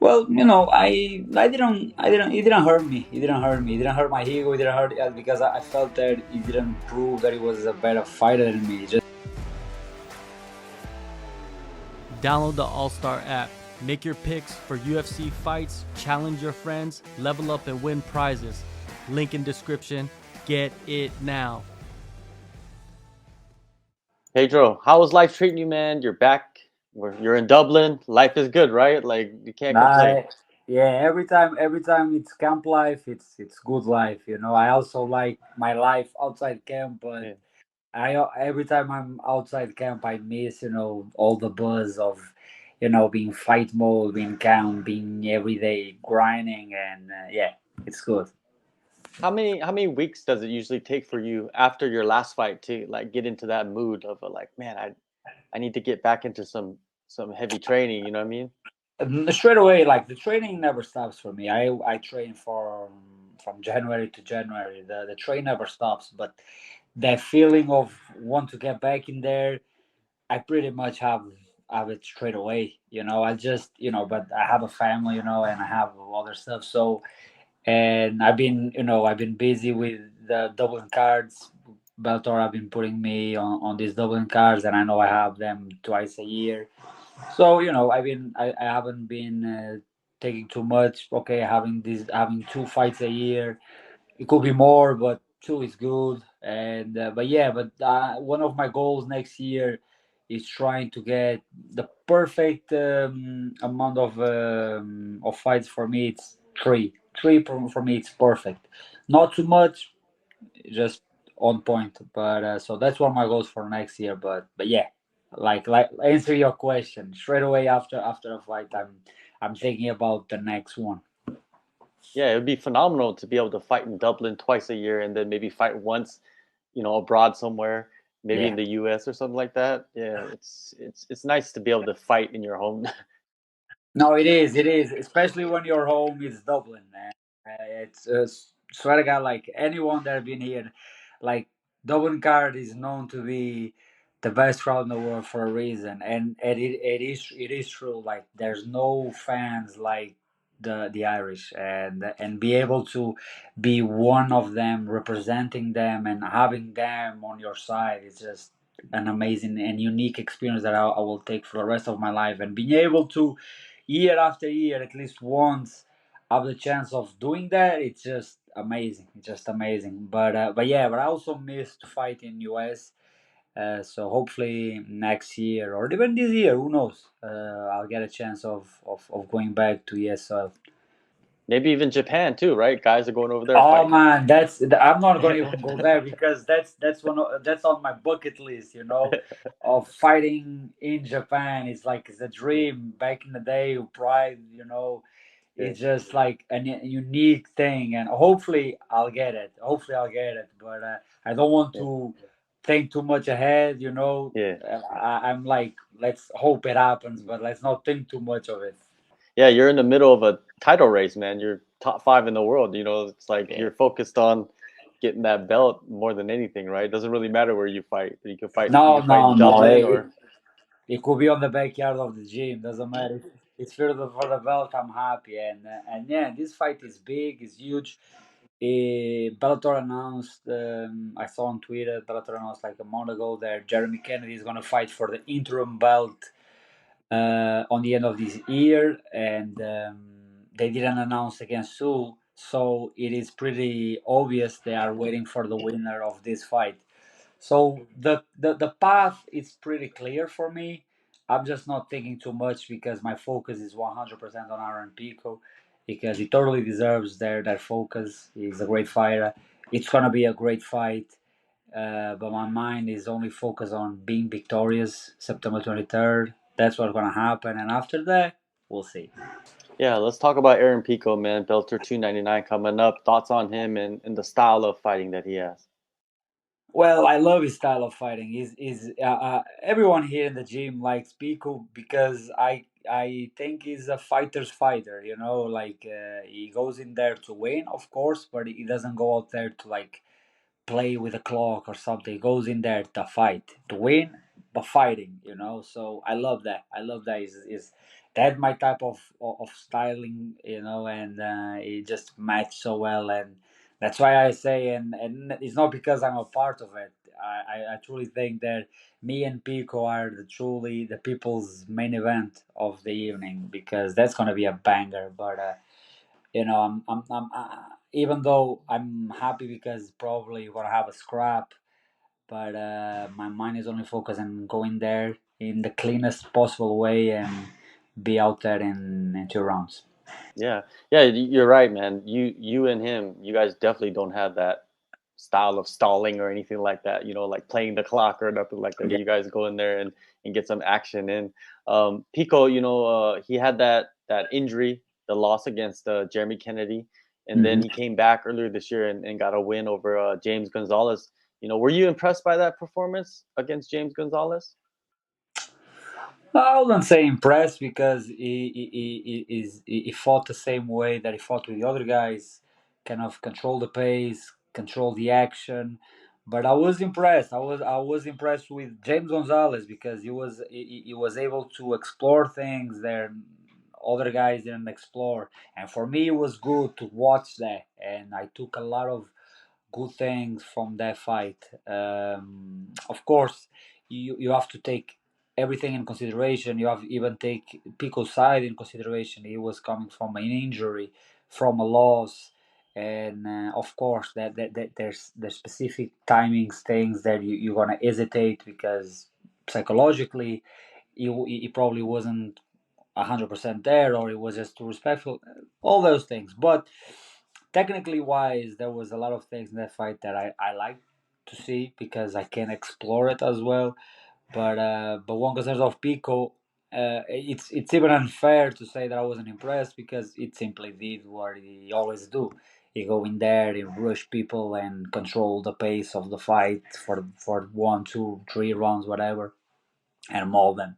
Well, I didn't it didn't hurt me. It didn't hurt me. It didn't hurt my ego. It didn't hurt because I felt that it didn't prove that he was a better fighter than me. Just Download the AllStar app. Make your picks for UFC fights, challenge your friends, level up and win prizes. Link in description. Get it now. Pedro, how is life treating you, man? You're back. You're in Dublin. Life is good, right? Like you can't complain. I, yeah. Every time it's camp life, it's good life. I also like my life outside camp, but Yeah. I every time I'm outside camp, I miss all the buzz of being fight mode, being camp, being everyday grinding, and yeah, it's good. How many weeks does it usually take for you after your last fight to like get into that mood of like, man, I need to get back into some heavy training. You know what I mean? Straight away, like the training never stops for me. I train from January to January. The train never stops, but that feeling of want to get back in there, I pretty much have it straight away. I just but I have a family, and I have other stuff. So and I've been busy with the Dublin cards. Bellator have been putting me on these Dublin cards, and I know I have them twice a year. So I haven't been taking too much. Okay, having two fights a year. It could be more, but two is good. And but yeah, but one of my goals next year is trying to get the perfect amount of fights for me. It's three. Three for me. It's perfect. Not too much, just on point. But so that's one of my goals for next year. But yeah, like answer your question straight away after a fight. I'm thinking about the next one. Yeah, it would be phenomenal to be able to fight in Dublin twice a year and then maybe fight once, abroad somewhere, maybe in Yeah. the US or something like that. Yeah, it's nice to be able to fight in your home. No, it is. It is, especially when your home is Dublin, man. It's swear to God, like anyone that have been here, like Dublin card is known to be the best crowd in the world for a reason, and it is true. Like there's no fans like the Irish, and be able to be one of them, representing them, and having them on your side is just an amazing and unique experience that I will take for the rest of my life, and being able to year after year, at least once, have the chance of doing that. It's just amazing. It's just amazing. But yeah, but I also miss to fight in US. So hopefully next year or even this year, who knows? I'll get a chance of going back to ESL. Maybe even Japan too, right? Guys are going over there Oh fighting. man, I'm not gonna even go there because that's on my bucket list. Of fighting in Japan. It's a dream. Back in the day, pride. Yeah, It's just like a unique thing, and hopefully I'll get it. Hopefully I'll get it, but I don't want yeah, to think too much ahead. yeah. I'm like, let's hope it happens, but let's not think too much of it. Yeah, you're in the middle of a title race, man. You're top five in the world. It's like Yeah. you're focused on getting that belt more than anything, right? It doesn't really matter where you fight. You No, can fight no, in no. Dublin It, or it could be on the backyard of the gym. Doesn't matter. It's for the belt. I'm happy, and yeah, this fight is big. It's huge. Bellator announced. I saw on Twitter. Bellator announced like a month ago that Jeremy Kennedy is going to fight for the interim belt on the end of this year, and they didn't announce against who. So it is pretty obvious they are waiting for the winner of this fight. So the path is pretty clear for me. I'm just not thinking too much because my focus is 100% on Aaron Pico because he totally deserves that focus. He's a great fighter. It's gonna be a great fight, but my mind is only focused on being victorious September 23rd. That's what's gonna happen, and after that, we'll see. yeah. Let's talk about Aaron Pico, man. Bellator 299 coming up. Thoughts on him and the style of fighting that he has. Well, I love his style of fighting. Is Everyone here in the gym likes Pico because I think he's a fighter's fighter. Like he goes in there to win, of course, but he doesn't go out there to like play with a clock or something. He goes in there to fight, to win, but fighting. So I love that. I love that. that's my type of styling, and it just matched so well, and that's why I say, and it's not because I'm a part of it. I truly think that me and Pico are truly the people's main event of the evening, because that's gonna be a banger. But even though I'm happy because probably we're gonna have a scrap, but my mind is only focused on going there in the cleanest possible way and be out there in 2 rounds. Yeah, yeah, you're right, man. You and him, you guys definitely don't have that style of stalling or anything like that. Like playing the clock or nothing like that. Yeah. You guys go in there and get some action in. Pico, he had that injury, the loss against Jeremy Kennedy, and then hmm he came back earlier this year and got a win over James Gonzalez. Were you impressed by that performance against James Gonzalez? I wouldn't say impressed, because he fought the same way that he fought with the other guys, kind of control the pace, control the action. But I was impressed. I was impressed with James Gonzalez, because he was able to explore things there other guys didn't explore, and for me it was good to watch that, and I took a lot of good things from that fight. Of course, you have to take everything in consideration. You have even take Pico's side in consideration. He was coming from an injury, from a loss, and of course that there's specific timings, things that you're gonna hesitate, because psychologically he probably wasn't 100% there, or it was just too respectful, all those things. But technically wise, there was a lot of things in that fight that I like to see, because I can explore it as well. But one concerns of Pico, it's even unfair to say that I wasn't impressed, because it simply did what he always do. He go in there, he rush people and control the pace of the fight for 1, 2, 3 rounds, whatever, and mold them.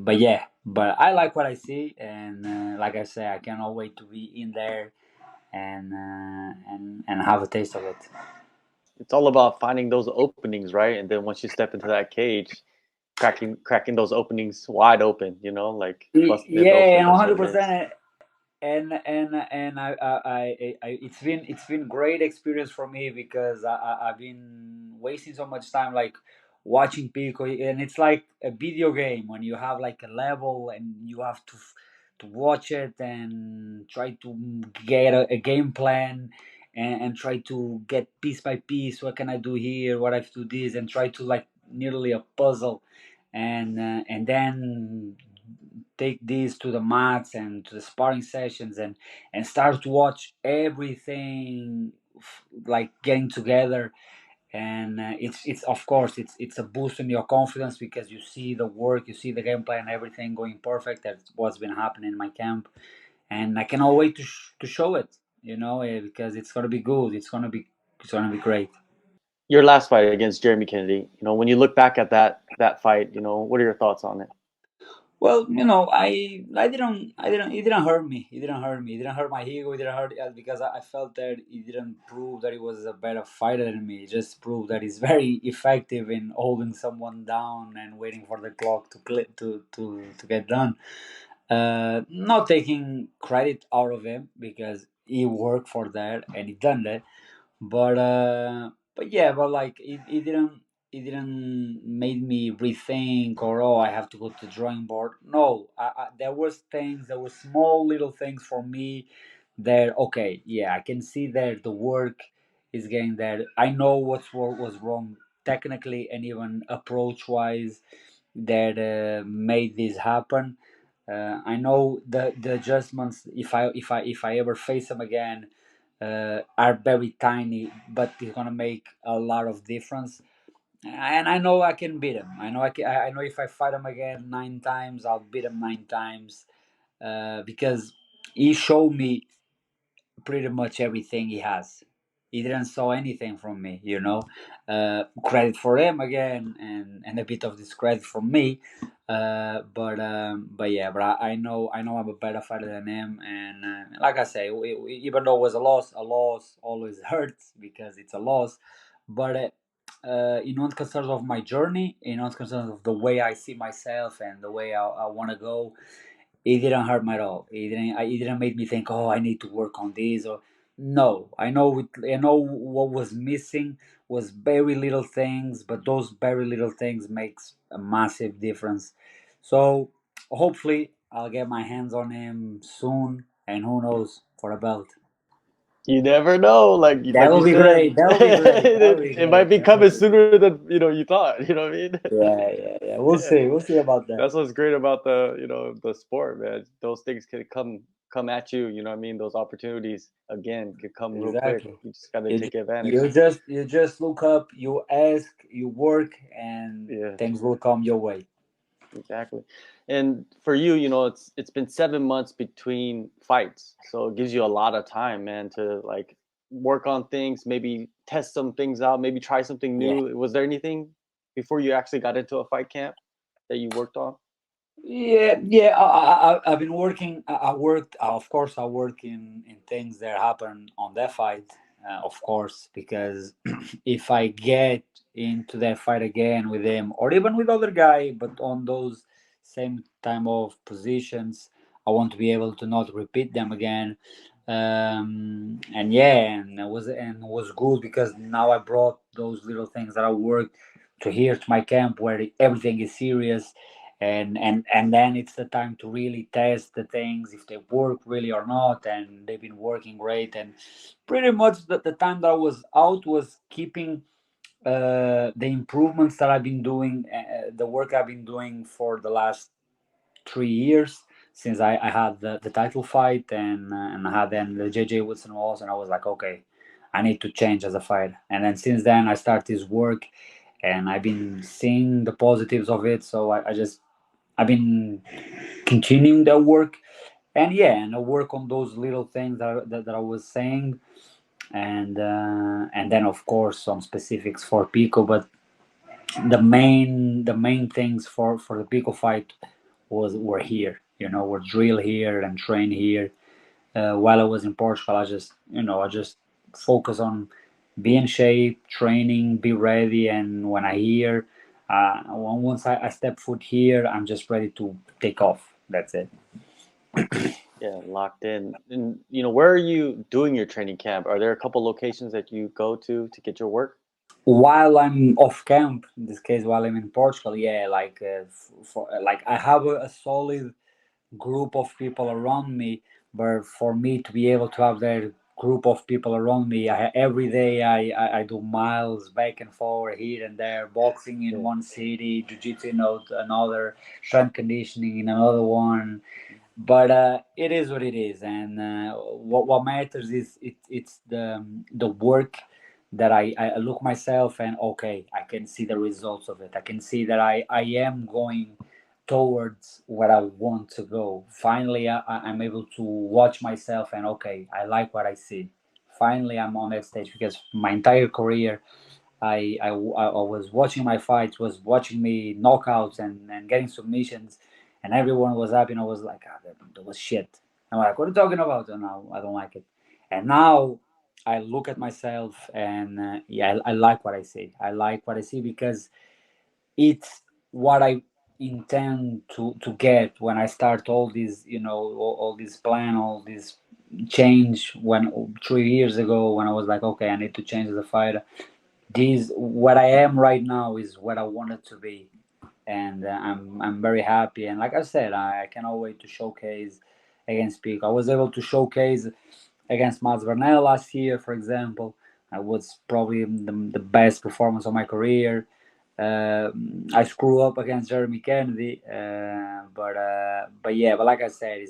But yeah, but I like what I see, and like I say, I cannot wait to be in there and have a taste of it. It's all about finding those openings, right? And then once you step into that cage, cracking those openings wide open, like busting it Yeah, open. and one That's what hundred it is. percent. And it's been great experience for me, because I've been wasting so much time like watching Pico, and it's like a video game when you have like a level and you have to watch it and try to get a game plan, and try to get piece by piece, what can I do here, what I have to do this, and try to like nearly a puzzle, and then take these to the mats and to the sparring sessions, and start to watch everything like getting together. And it's of course it's a boost in your confidence, because you see the work, you see the game plan, everything going perfect. That's what's been happening in my camp, and I cannot wait to show it, because it's gonna be good, it's gonna be great. Your last fight against Jeremy Kennedy, when you look back at that fight, what are your thoughts on it? Well, I didn't. It didn't hurt me. It didn't hurt me. It didn't hurt my ego. It didn't hurt, because I felt that it didn't prove that he was a better fighter than me. It just proved that he's very effective in holding someone down and waiting for the clock to get done. Not taking credit out of him, because he worked for that and he done that. But yeah, but like it didn't made me rethink, or oh, I have to go to the drawing board. No, there were small little things for me that, okay, yeah, I can see that the work is getting there. I know what was wrong technically and even approach wise that made this happen. I know the adjustments, if I ever face them again, are very tiny, but it's gonna make a lot of difference. And I know I can beat him. I know if I fight him again 9 times, I'll beat him 9 times. Because he showed me pretty much everything he has. He didn't saw anything from me, Credit for him again, and a bit of discredit from me. But yeah, but I know I'm a better fighter than him, and like I say, even though it was a loss always hurts, because it's a loss. But in what concerns of my journey, in what concerns of the way I see myself and the way I want to go, it didn't hurt me at all. It didn't make me think, oh, I need to work on this or no. I know what was missing was very little things, but those very little things makes a massive difference. So hopefully I'll get my hands on him soon, and who knows for a belt. You never know, That like you will be said, great. That will be great. That will be it might great. be That will coming be great. sooner than you thought. You know what I mean? Yeah, yeah, yeah. We'll Yeah. see. We'll see about that. That's what's great about the sport, man. Those things can come at you. You know what I mean? Those opportunities again could come real quick. Exactly. You just got to You, take advantage. you just look up, you ask, you work, and Yeah. things will come your way. Exactly. And for you, it's been 7 months between fights. So it gives you a lot of time, man, to like work on things, maybe test some things out, maybe try something Yeah. new. Was there anything before you actually got into a fight camp that you worked on? Yeah, yeah. I've been working. I worked. Of course, I work in things that happen on that fight. Of course, because if I get into that fight again with him, or even with other guy, but on those same time of positions, I want to be able to not repeat them again. And yeah, and it was good because now I brought those little things that I worked to here to my camp where everything is serious, and then it's the time to really test the things if they work really or not, and they've been working great. And pretty much the time that I was out was keeping the improvements that I've been doing, the work I've been doing for the last 3 years since I had the title fight, and I had then the JJ Woodson Walls, and I was like, okay, I need to change as a fighter. And then since then I started this work, and I've been seeing the positives of it. So I've been continuing that work, and yeah, and I work on those little things that I was saying, and then of course some specifics for Pico. But the main things for the Pico fight were here. Were drill here and train here. While I was in Portugal, I just focus on be in shape, training, be ready, and when I hear, once I step foot here, I'm just ready to take off. That's it. Yeah, locked in. And where are you doing your training camp? Are there a couple locations that you go to get your work? While I'm off camp, in this case, while I'm in Portugal, yeah, like I have a solid group of people around me, but for me to be able to have that group of people around me, every day I do miles back and forward here and there, boxing in Yeah. one city, jiu-jitsu in another, strength conditioning in another one. But it is what it is, and what matters is it's the work that I look myself, and okay, I can see the results of it. I can see that I am going towards where I want to go. Finally, I'm able to watch myself, and okay, I like what I see. Finally, I'm on that stage because my entire career, I was watching my fights, was watching me knockouts and getting submissions, and everyone was happy, and I was like, that was shit. I'm like, what are you talking about? And now I don't like it. And now I look at myself, and yeah, I like what I see. I like what I see because it's what I intend to get when I start all these, all this plan, all this change when 3 years ago when I was like, okay, I need to change as a fighter. This what I am right now is what I wanted to be, and I'm very happy. And like I said, I cannot wait to showcase against Peak. I was able to showcase against Mats Bernal last year, for example. I was probably the best performance of my career. I screw up against Jeremy Kennedy, but yeah, but like I said,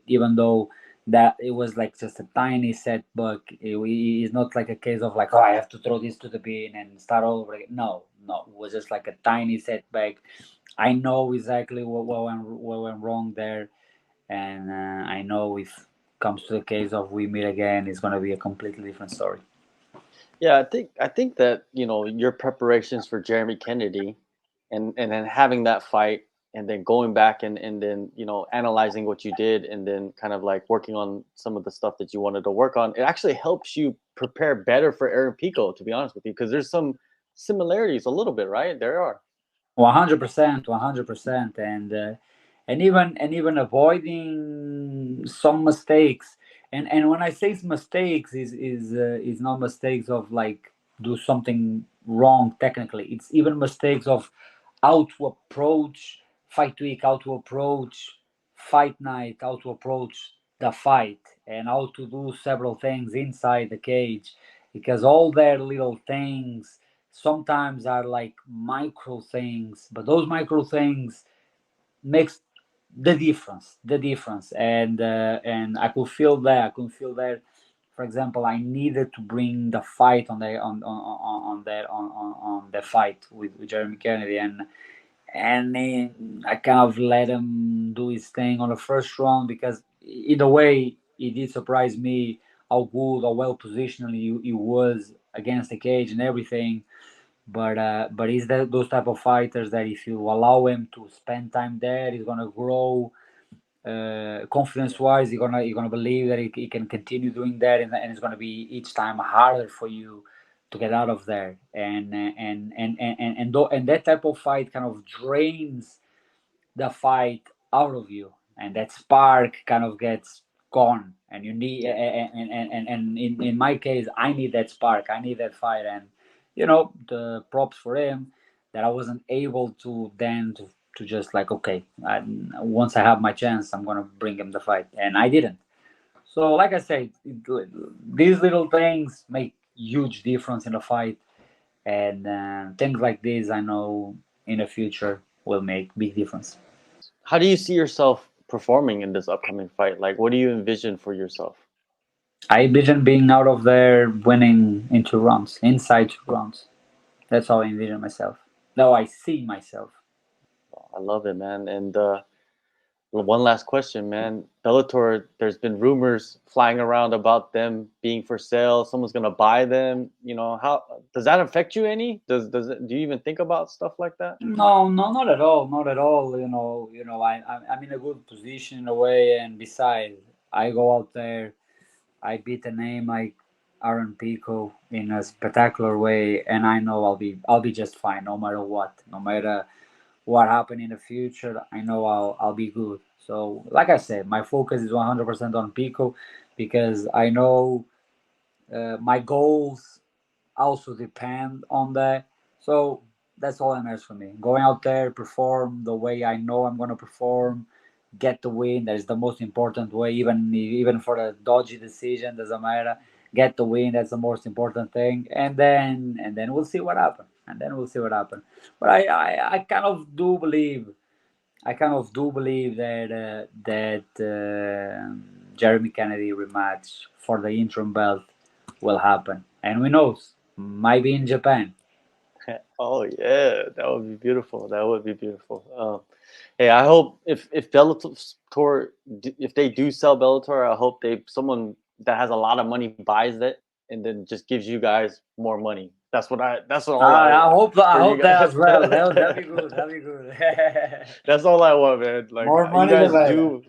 even though that it was like just a tiny setback, it's not like a case of like, oh, I have to throw this to the bin and start all over again. No, no, it was just like a tiny setback. I know exactly what went wrong there, and I know if comes to the case of we meet again, it's gonna be a completely different story. Yeah, I think that your preparations for Jeremy Kennedy, and then having that fight and then going back and then, you know, analyzing what you did and then kind of like working on some of the stuff that you wanted to work on, it actually helps you prepare better for Aaron Pico, to be honest with you, because there's some similarities a little bit, right? There are. 100%, 100%, and even avoiding some mistakes. And when I say mistakes, is not mistakes of like do something wrong technically. It's even mistakes of how to approach fight week, how to approach fight night, how to approach the fight, and how to do several things inside the cage, because all their little things sometimes are like micro things, but those micro things makes the difference. And I could feel that. For example, I needed to bring the fight on the fight with Jeremy Kennedy, and I kind of let him do his thing on the first round, because in a way it did surprise me how good, how well positioned he was against the cage and everything. But he's those type of fighters that if you allow him to spend time there, he's gonna grow confidence wise. You're gonna believe that he can continue doing that, and it's gonna be each time harder for you to get out of there. And that type of fight kind of drains the fight out of you, and that spark kind of gets gone. And you need, and in my case, I need that spark, I need that fight. And the props for him that I wasn't able to then to just like, okay, once I have my chance, I'm gonna bring him the fight, and I didn't. So like I said, these little things make huge difference in the fight. And things like this, I know in the future will make big difference. How do you see yourself performing in this upcoming fight? Like, what do you envision for yourself? I envision being out of there winning in 2 rounds, inside 2 rounds. That's how I envision myself. Now I see myself. I love it, man. And one last question, man. Bellator, there's been rumors flying around about them being for sale. Someone's gonna buy them. You know, how does that affect you any? Do you even think about stuff like that? No, no, not at all, not at all. I'm in a good position in a way, and besides, I go out there, I beat a name like Aaron Pico in a spectacular way, and I know I'll be just fine, no matter what, no matter what happened in the future. I know I'll be good. So, like I said, my focus is 100% on Pico, because I know my goals also depend on that. So that's all that matters for me. Going out there, perform the way I know I'm gonna perform, get the win. That is the most important way. Even for the dodgy decision, doesn't matter. Get the win. That's the most important thing. And then we'll see what happens. And then we'll see what happens. But I kind of do believe. that Jeremy Kennedy rematch for the interim belt will happen, and who knows, might be in Japan. Oh yeah, that would be beautiful. That would be beautiful. Hey, I hope if Bellator, if they do sell Bellator, I hope someone that has a lot of money buys it and then just gives you guys more money. That's all I hope I for you hope that guys. as well. That'll be good. That'll be good. That's all I want, man. Like More you money, the guys better. do,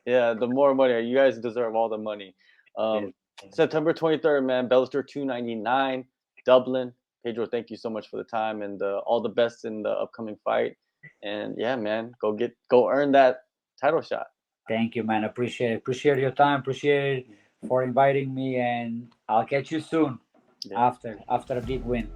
yeah. The more money, you guys deserve all the money. Yeah. September 23rd, man. Bellator 299, Dublin. Pedro, thank you so much for the time and all the best in the upcoming fight. And yeah, man, go earn that title shot. Thank you, man. Appreciate your time. Appreciate for inviting me, and I'll catch you soon Yeah. after a big win.